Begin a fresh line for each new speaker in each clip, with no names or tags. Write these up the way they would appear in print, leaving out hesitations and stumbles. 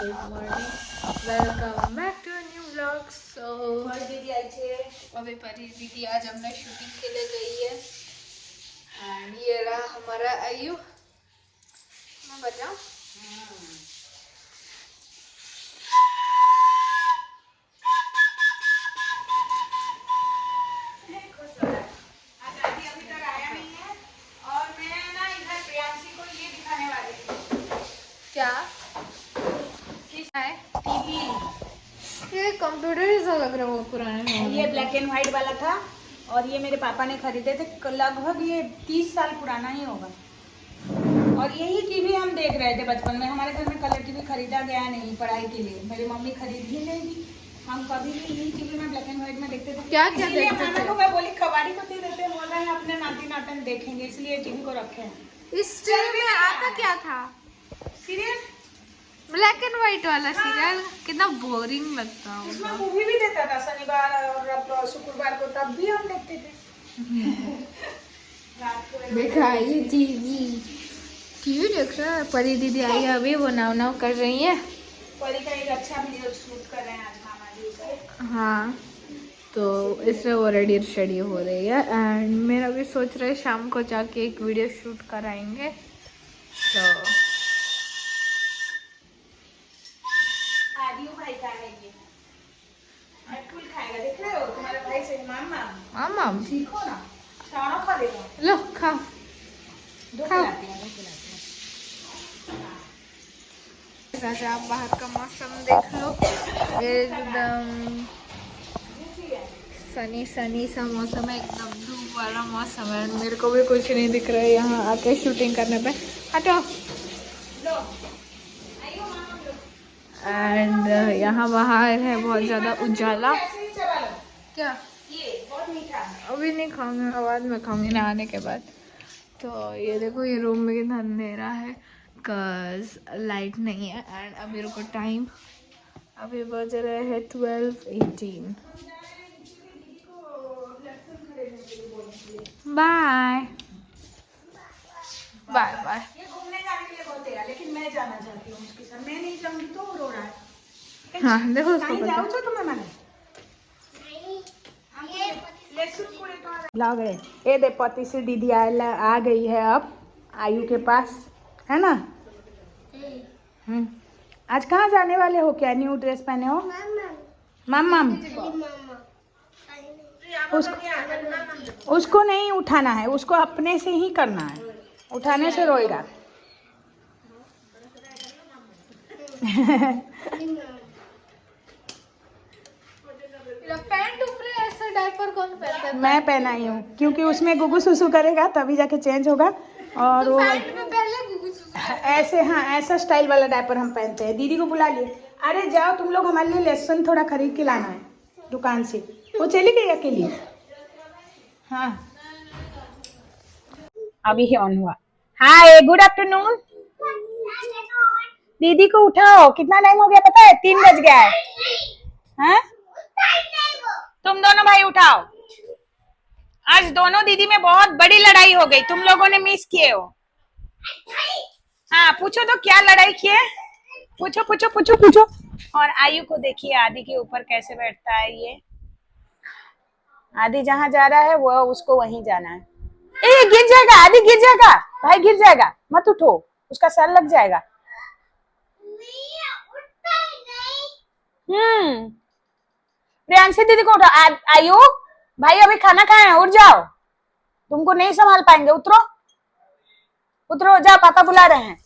Good morning, welcome back to new vlog. So
दीदी आई छे
अभी परी दीदी आज हमने शूटिंग के लिए गई है एंड ये रहा हमारा आयु। मैं बताऊँ क्या है
टीवी।
ये कंप्यूटर जैसा लग रहा है वो पुराने
ये ब्लैक एंड व्हाइट वाला था और ये मेरे पापा ने खरीदे थे, लगभग ये 30 साल पुराना ही होगा। और यही टीवी हम देख रहे थे बचपन में। हमारे घर में कलर टीवी खरीदा गया नहीं पढ़ाई के लिए, मेरी मम्मी खरीद ही नहीं थी। हम कभी भी यही टीवी में ब्लैक एंड व्हाइट में देखते थे।
क्या क्या देखते
मामा
थे?
को मैं बोली कबाड़ी को दे देते, बोल रहे हैं अपने नाती नातन देखेंगे, इसलिए टीवी को रखे हैं।
इस सीरियल में आता क्या था?
सीरियल
ब्लैक एंड व्हाइट वाला सीरियल कितना बोरिंग लगता है।
इसमें मूवी भी देता था शनिवार और शुक्रवार को, तब भी हम देखते थे। रात को
देखा ये टीवी देख रहा है। परी दीदी आई है अभी, वो नाव नाव कर रही है।
परी का एक अच्छा वीडियो शूट कर रहे हैं आज मामा जी का।
हाँ, तो इसलिए वो रेडी शेडी हो रही है एंड मेरा भी सोच रहे शाम को जाके एक वीडियो शूट कराएंगे। तो
आदियो भाई का है ये, एप्पल खाएगा, देख रहे हो तुम्हारे भाई से। मामा
मामा
सीखो ना, खाना खा लेगा।
लो खाओ
दो
खाओ।
खिलाते हैं, दो खिलाते हैं।
जैसे आप बाहर का मौसम देख लो, एकदम सनी सनी सा मौसम है, एकदम धूप वाला मौसम है। मेरे को भी कुछ नहीं दिख रहा है यहाँ आके शूटिंग करने पे। हटो।
लो आइयो मामा लो।
एंड यहाँ बाहर है बहुत ज़्यादा उजाला।
ऐसे ही चबा लो,
क्या?
ये बहुत मीठा है।
अभी नहीं खाऊंगी, बाद में खाऊंगी नहाने के बाद। तो ये देखो ये रूम में कितना अंधेरा है, कज लाइट नहीं है। एंड अभी रुको टाइम, अभी बज रहे हैं 12:18। Bye bye bye.
ये घूमने जाने के लिए बहुत है, लेकिन मैं जाना चाहती हूँ उसके साथ। मैं नहीं जाऊंगी तो वो रो रहा है।
हाँ देखो उसको
कहीं
पता।
जाओ तो तुम्हें मैंने ला गए। ये दे पति से दीदी आ गई है अब आयु के पास, है ना। आज कहाँ जाने वाले हो? क्या न्यू ड्रेस पहने हो? मम्मम उसको नहीं उठाना है, उसको अपने से ही करना है, उठाने से रोएगा।
पैंट ऊपर ऐसा डायपर कौन पहनता है?
मैं पहनाई हूँ क्योंकि उसमें गुगु सुसु करेगा तभी जाके चेंज होगा। और वो
पैंट में पहले गुगु सुसु
ऐसे, हाँ ऐसा स्टाइल वाला डायपर हम पहनते हैं। दीदी को बुला लिए, अरे जाओ तुम लोग, हमारे लिए लहसुन थोड़ा खरीद के लाना है दुकान से। वो चली गई अकेली। हाँ अभी ही ऑन हुआ। Hi good afternoon. दीदी को उठाओ, कितना टाइम हो गया पता है? 3 बज गया है। हाँ? तुम दोनों भाई उठाओ। आज दोनों दीदी में बहुत बड़ी लड़ाई हो गई, तुम लोगों ने मिस किए हो। हाँ पूछो तो क्या लड़ाई किए, पूछो पूछो पूछो पूछो। और आयु को देखिए आदि के ऊपर कैसे बैठता है ये। आदि जहाँ जा रहा है वो उसको वहीं जाना है। ए गिर जाएगा, आदि गिर जाएगा, भाई गिर जाएगा, मत उठो, उसका सर लग जाएगा। प्रियांशी दीदी को उठा। आयु भाई अभी खाना खाए हैं, उठ जाओ, तुमको नहीं संभाल पाएंगे, उतरो उतरो, जाओ पापा बुला रहे हैं,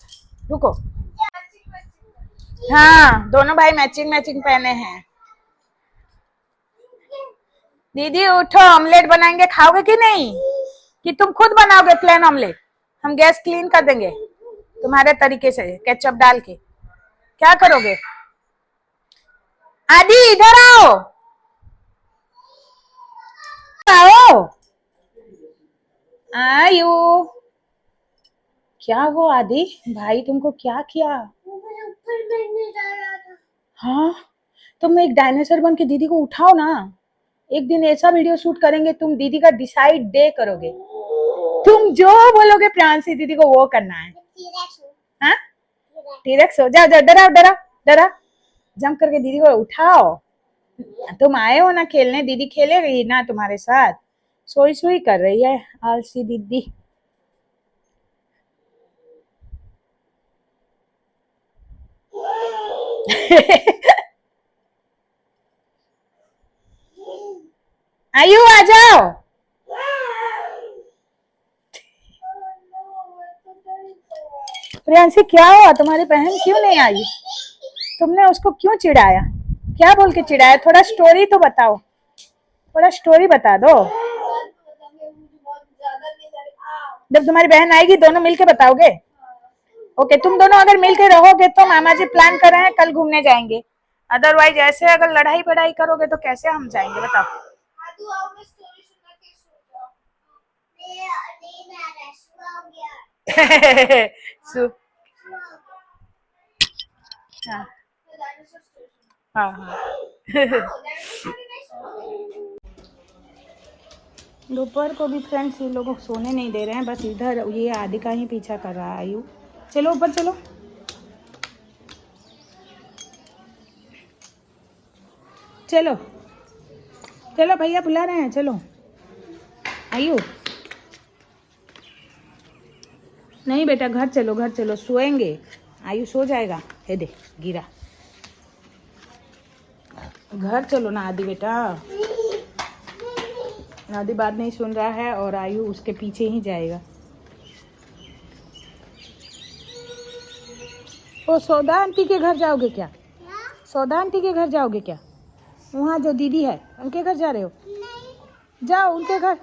रुको। हाँ दोनों भाई मैचिंग मैचिंग पहने हैं। दीदी उठो, ऑमलेट बनाएंगे, खाओगे कि नहीं? कि तुम खुद बनाओगे प्लेन ऑमलेट? हम गैस क्लीन कर देंगे तुम्हारे तरीके से, केचप डाल के। क्या करोगे? आदि इधर आओ, आओ। आयु क्या हुआ आदि भाई, तुमको क्या किया? हाँ तुम एक डायनासोर बन के दीदी को उठाओ ना। एक दिन ऐसा वीडियो शूट करेंगे, तुम दीदी का डिसाइड डे करोगे। तुम जो बोलोगे प्रियांशी दीदी को वो करना है। हाँ टीरेक्स हो जाओ, जाओ डराओ डराओ जरा जंप करके दीदी को उठाओ। तुम आए हो ना खेलने, दीदी खेले रही ना तुम्हारे साथ, सोई सोई कर रही है आलसी दीदी। आयु आ जाओ। प्रियांशी क्या हुआ, तुम्हारी बहन क्यों नहीं आई? तुमने उसको क्यों चिढ़ाया? क्या बोल के चिढ़ाया? थोड़ा स्टोरी तो बताओ, थोड़ा स्टोरी बता दो। जब तुम्हारी बहन आएगी दोनों मिलके बताओगे? ओके, तुम दोनों अगर मिलके रहोगे तो मामा जी प्लान कर रहे हैं कल घूमने जाएंगे, अदरवाइज ऐसे अगर लड़ाई पढ़ाई करोगे तो कैसे हम जाएंगे बताओ? हाँ हाँ दोपहर को भी फ्रेंड्स ये लोग सोने नहीं दे रहे हैं, बस इधर ये आदि का ही पीछा कर रहा है। आयु चलो ऊपर चलो। चलो चलो भैया बुला रहे हैं, चलो। आयु नहीं बेटा, घर चलो, घर चलो, सोएंगे। आयु सो जाएगा। हे दे गिरा। घर चलो ना आदि बेटा। आदि बात नहीं सुन रहा है और आयु उसके पीछे ही जाएगा। ओ सौदा आंटी के घर जाओगे क्या? सौदा आंटी के घर जाओगे क्या? वहाँ जो दीदी है उनके घर जा रहे हो? जाओ उनके घर।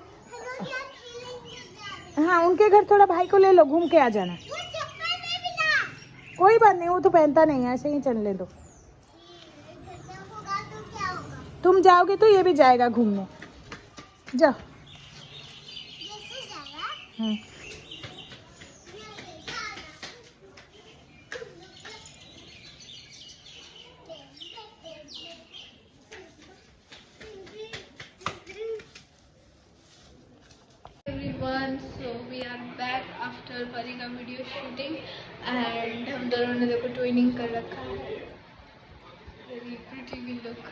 हाँ उनके घर थोड़ा भाई को ले लो, घूम के आ जाना। कोई बात नहीं, वो तो पहनता नहीं है, ऐसे ही चलने दो। तुम जाओगे तो ये भी जाएगा घूमने। जाओ।
Everyone, so we are back after परी का वीडियो शूटिंग एंड हम दोनों ने देखो ट्विनिंग कर रखा है। वेरी प्रिटी वी लुक,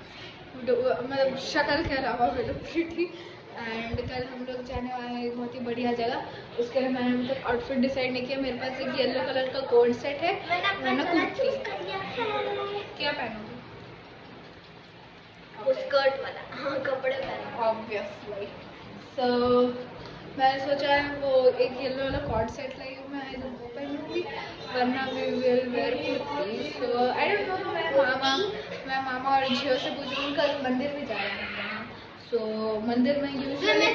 मतलब शक्ल के अलावा वी लुक प्रिटी। एंड कल हम लोग जाने वाले हैं एक बहुत ही बढ़िया जगह, उसके लिए मैंने अभी तक आउटफिट डिसाइड नहीं किया। मेरे पास एक येलो कलर का कोट सेट है, मैंने कुर्ती। क्या पहनूंगी? वो स्कर्ट वाला, हाँ कपड़े पहने ऑब्वियसली। सो मैंने सोचा है वो एक येलो वाला कॉर्ड सेट लाई हूँ, मैं इधर वो पहनूंगी, वरना we will wear kurti. So I don't know, मैं मामा और जियो से पूछूंगी। कल मंदिर भी जा रहे हैं यहाँ, सो मंदिर में यूजुअली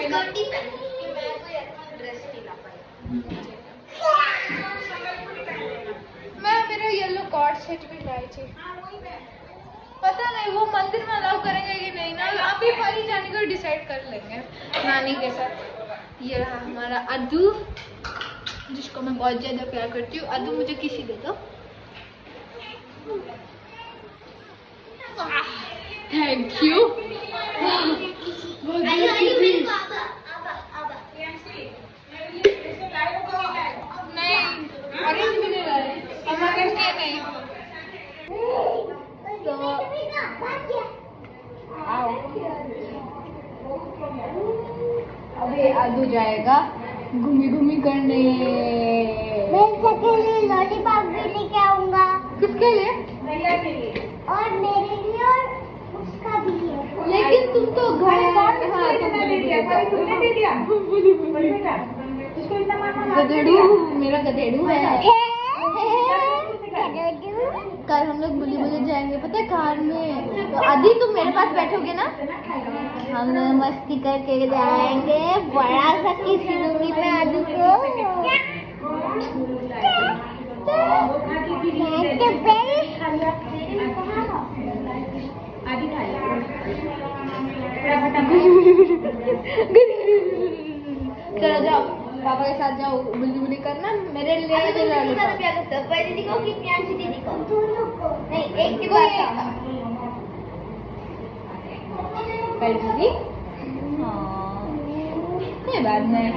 मैं मेरा येलो कॉर्ड सेट भी लाई थी। पता नहीं वो मंदिर में अलाउ करेंगे कि नहीं ना, अभी परी जाने को डिसाइड कर लेंगे नानी के साथ। ये रहा हमारा अद्दू, जिसको मैं बहुत ज़्यादा प्यार करती हूँ। अद्दू मुझे किसी दे दो। Thank you. नहीं ऑरेंज भी नहीं लाए, हमारे लिए नहीं। तो आओ, अभी अद्दू जाएगा घूमी घूमी करने।
मैं सबके लिए लॉलीपॉप भी लेके आऊंगा।
किसके लिए?
भैया के लिए और मेरे लिए और उसका भी है।
लेकिन तुम तो घर गधेड़ू, मेरा गधेड़ू है। कल हम लोग बुली बुली जाएंगे, पता है कार में। तो आदि तुम मेरे पास बैठोगे ना, हम लोग मस्ती करके जाएंगे। बड़ा सा किसी दूंगी मैं आदि को। चलो जाओ पापा के साथ जाओ, बुली बुली करना। मेरे लिए दीदी को कि प्रियांशी दीदी को? नहीं एक के बाद दीदी। हाँ कोई बात नहीं,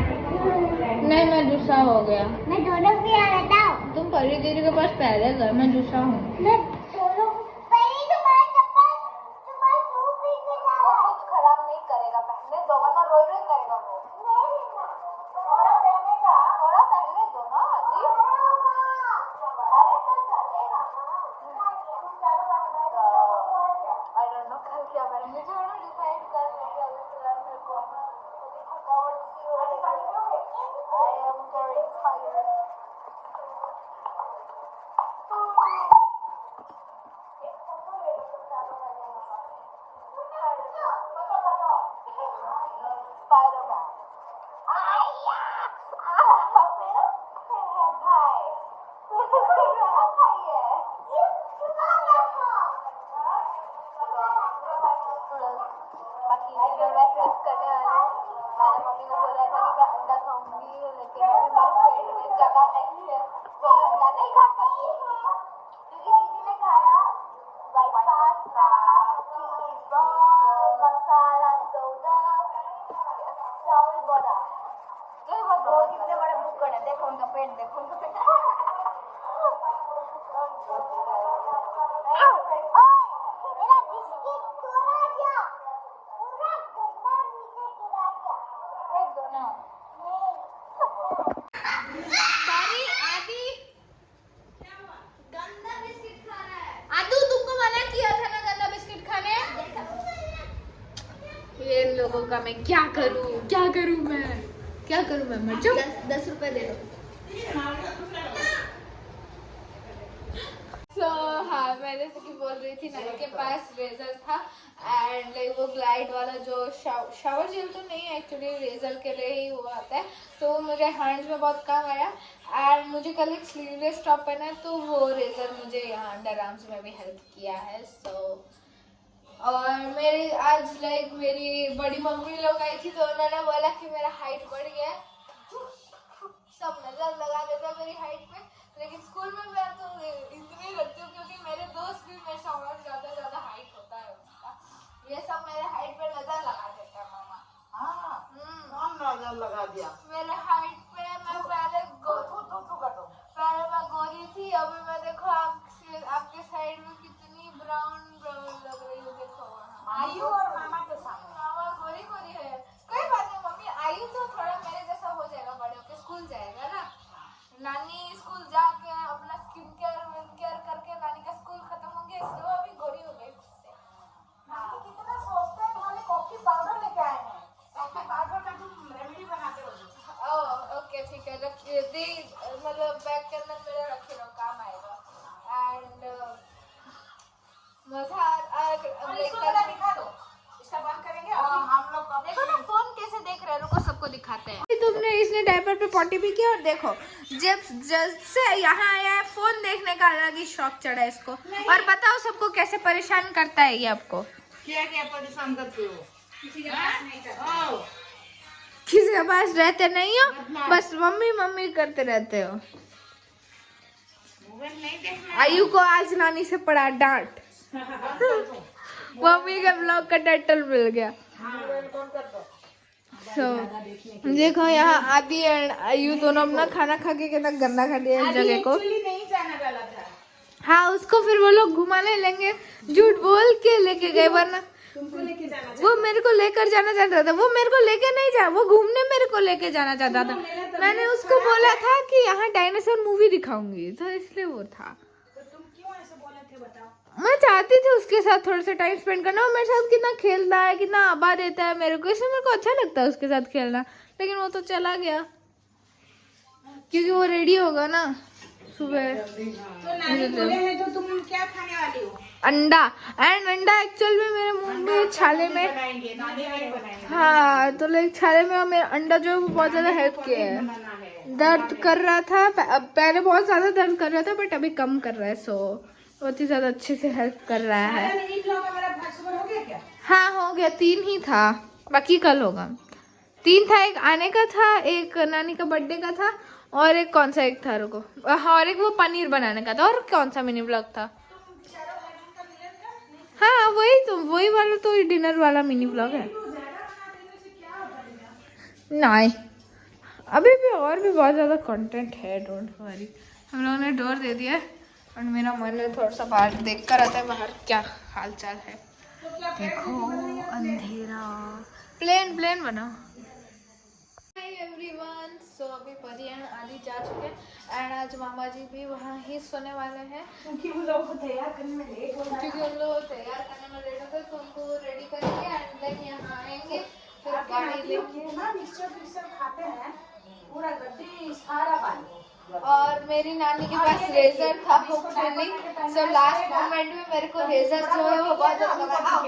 मैं दूसरा हो गया।
मैं दोनों को याद आता हूँ।
तुम परी दीदी के पास पहले गए, मैं दूसरा हूँ।
मैं दोनों को
किया मैंने, मुझे ना डिसाइड कर नहीं किया फिलहाल मेरे को थोड़ी थकावट सी हो रही है। I am very tired. बाकी डिनर मैं स्किप करने वाली हूँ। मैंने मम्मी को बोला था कि मैं अंडा खाऊंगी, लेकिन अभी मेरे पेट में जगह नहीं है तो मैं अंडा नहीं खा सकती, क्योंकि दीदी ने खाया वाइट पास्ता, चीज बॉल, मसाला सोडा, चावल बड़ा। वो कितने बड़े भूखड़ है, देखो उनका पेट, देखो उनका पेट। इन लोगों का मैं क्या करूं मैं मर जाऊं। 10 रुपए दे दो। हाँ, मैं जैसे कि बोल रही थी, नानी के पास रेजर था एंड लाइक वो ग्लाइड वाला जो शावर जेल तो नहीं है एक्चुअली, रेजर के लिए ही वो आता है, तो वो मुझे हैंड्स में बहुत काम आया। एंड मुझे कल एक स्लीवलेस टॉप पहना है, तो वो रेजर मुझे यहाँ अंडर आर्म्स में भी हेल्प किया है। और मेरी आज लाइक मेरी बड़ी मम्मी लोग आई थी, तो उन्होंने बोला कि मेरा हाइट बढ़ गया है। सब नजर लगा देते हैं मेरी हाइट पे, लेकिन स्कूल में मैं तो इतनी रखती हूँ क्योंकि मेरे दोस्त भी मेरे से और ज्यादा हाइट होता है उनका। ये सब मेरे हाइट पे नजर लगा देते हैं मामा।
कौन नजर लगा दिया?
मेरे हाइट पे मैं पहले मैं गोरी थी, अभी मैं देखो आपके साइड में कितनी ब्राउन लग रही हूँ। देखो
आयु और मामा के सामने
मामा गोरी है। कोई बात नहीं मम्मी, आयु तो थोड़ा मेरे जैसा हो जाएगा, बड़े होके स्कूल जाएगा ना। नानी स्कूल जाके अपना स्किन केयर करके नानी का स्कूल खत्म हो गया, इसलिए वो अभी गोरी हो गई उससे।
नानी कितना सोचते हैं, तुम्हारे कॉफी पाउडर लेके आए हैं। कॉफी पाउडर का तुम रेमेडी बनाते हो।
ओके ठीक है, मतलब बैग के अंदर मेरे रखे रहो, काम आएगा। एंड मजा
दिखा दो, इसका बंद करेंगे। हम लोग
देखो ना फोन कैसे देख रहे हैं, रुको सबको दिखाते हैं। तुमने इसने डायपर पे पॉटी भी किया, और देखो जब से यहाँ आया है फोन देखने का अलग ही शौक चढ़ा है इसको। और बताओ सबको कैसे परेशान करता है ये आपको।
क्या परेशान करते हो? किसी के पास नहीं करते,
किसी के पास रहते नहीं हो, बस मम्मी करते रहते हो।
मोबाइल नहीं देखना।
आयु को आज नानी से पड़ा डांट। मम्मी के ब्लॉग का टाइटल मिल गया। देखो यहाँ आदि एंड आयु दोनों अपना खाना खा के कितना गंदा कर दिया इस जगह को।
नहीं जाना गलत है।
हाँ, उसको फिर वो लोग घुमाने लेंगे, झूठ बोल के लेके गए, वरना
तुमको लेके जाना
वो मेरे को लेकर जाना चाहता था। वो मेरे को लेके नहीं जा, वो घूमने मेरे को लेके जाना चाहता था। मैंने उसको बोला था कि यहाँ डायनासोर मूवी दिखाऊंगी, तो इसलिए वो था।
तो तुम क्यों ऐसे बोले थे बताओ?
मैं चाहती थी उसके साथ थोड़ा सा टाइम स्पेंड करना। वो मेरे साथ कितना खेलता है, कितना आबा देता है मेरे को, इसलिए मेरे को अच्छा लगता है उसके साथ खेलना। लेकिन वो तो चला गया क्योंकि वो रेडी होगा ना सुबह।
तो नानी बोले हैं तो तुम क्या खाने वाली हो?
अंडा। एंड अंडा एक्चुअल में मेरे मुंह में छाले में
बनाएंगे, नानी बनाएंगे।
हाँ, तो लाइक छाले में मेरा अंडा जो है वो बहुत ज्यादा हेल्प किया है। दर्द कर रहा था पहले, बहुत ज्यादा दर्द कर रहा था, बट अभी कम कर रहा है। सो बहुत ही ज्यादा अच्छे से हेल्प कर रहा है।
हो गया क्या?
हाँ हो गया, 3 ही था, बाकी कल होगा। 3 था, एक आने का था, एक नानी का बर्थडे का था, और एक कौन सा एक था रुको, हाँ, और एक वो पनीर बनाने का था, और कौन सा मिनी ब्लॉग था। हाँ वही वाला तो डिनर वाला मिनी ब्लॉग है। नहीं, अभी भी और भी बहुत ज़्यादा कंटेंट है, डोंट वरी। हम लोगों ने डोर दे दिया है और मेरा मन है थोड़ा सा बाहर देख कर आता है बाहर क्या हाल चाल है। देखो अंधेरा, प्लेन बनाओ। हाय एवरीवन, सो अभी परी एंड आदि जा चुके हैं एंड आज मामा जी भी वहाँ ही सोने वाले हैं
क्योंकि उन लोगों को तैयार करने में लेट हो रहा है।
क्योंकि उन लोग तैयार करने में लेट होते, तो उनको
ये ना मिक्सचर फिक्सचर खाते हैं, पूरा गड्डी सारा पानी।
और मेरी नानी के पास रेजर था होपफुली, सो लास्ट मोमेंट में मेरे को रेजर जो है वो बहुत ज्यादा लगा।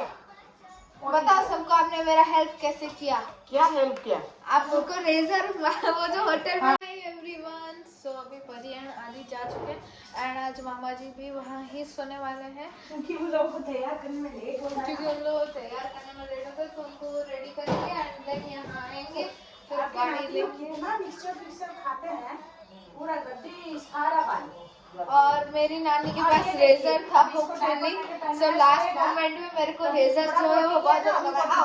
बताओ सबको आपने मेरा हेल्प कैसे किया?
क्या हेल्प किया?
आपको रेजर वो जो होटल में। हाय एवरीवन, सो अभी परी एंड आदि जा चुके हैं एंड आज मामा जी भी वहाँ ही सोने वाले हैं
क्योंकि उन लोगों को तैयार करने में लेट हो रहा है।
क्योंकि उन लोग तैयार करने में लेट होता है, तो उनको रेडी करेंगे एंड देन यहाँ आएंगे फिर गाड़ी लेके।
ये ना मिक्सचर फिक्सचर खाते हैं, पूरा गड्डी सारा पानी।
और मेरी नानी के पास रेजर था होपफुली, सो लास्ट मोमेंट में मेरे को रेजर जो है वो बहुत ज्यादा लगा।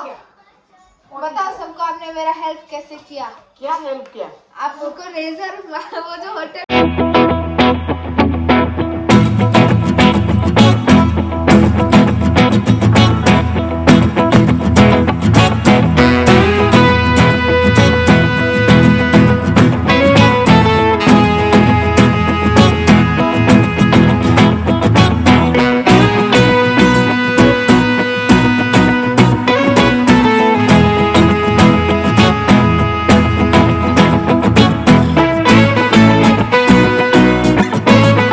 बताओ सबको आपने मेरा हेल्प कैसे किया?
क्या हेल्प किया?
आपको रेजर वो जो होटल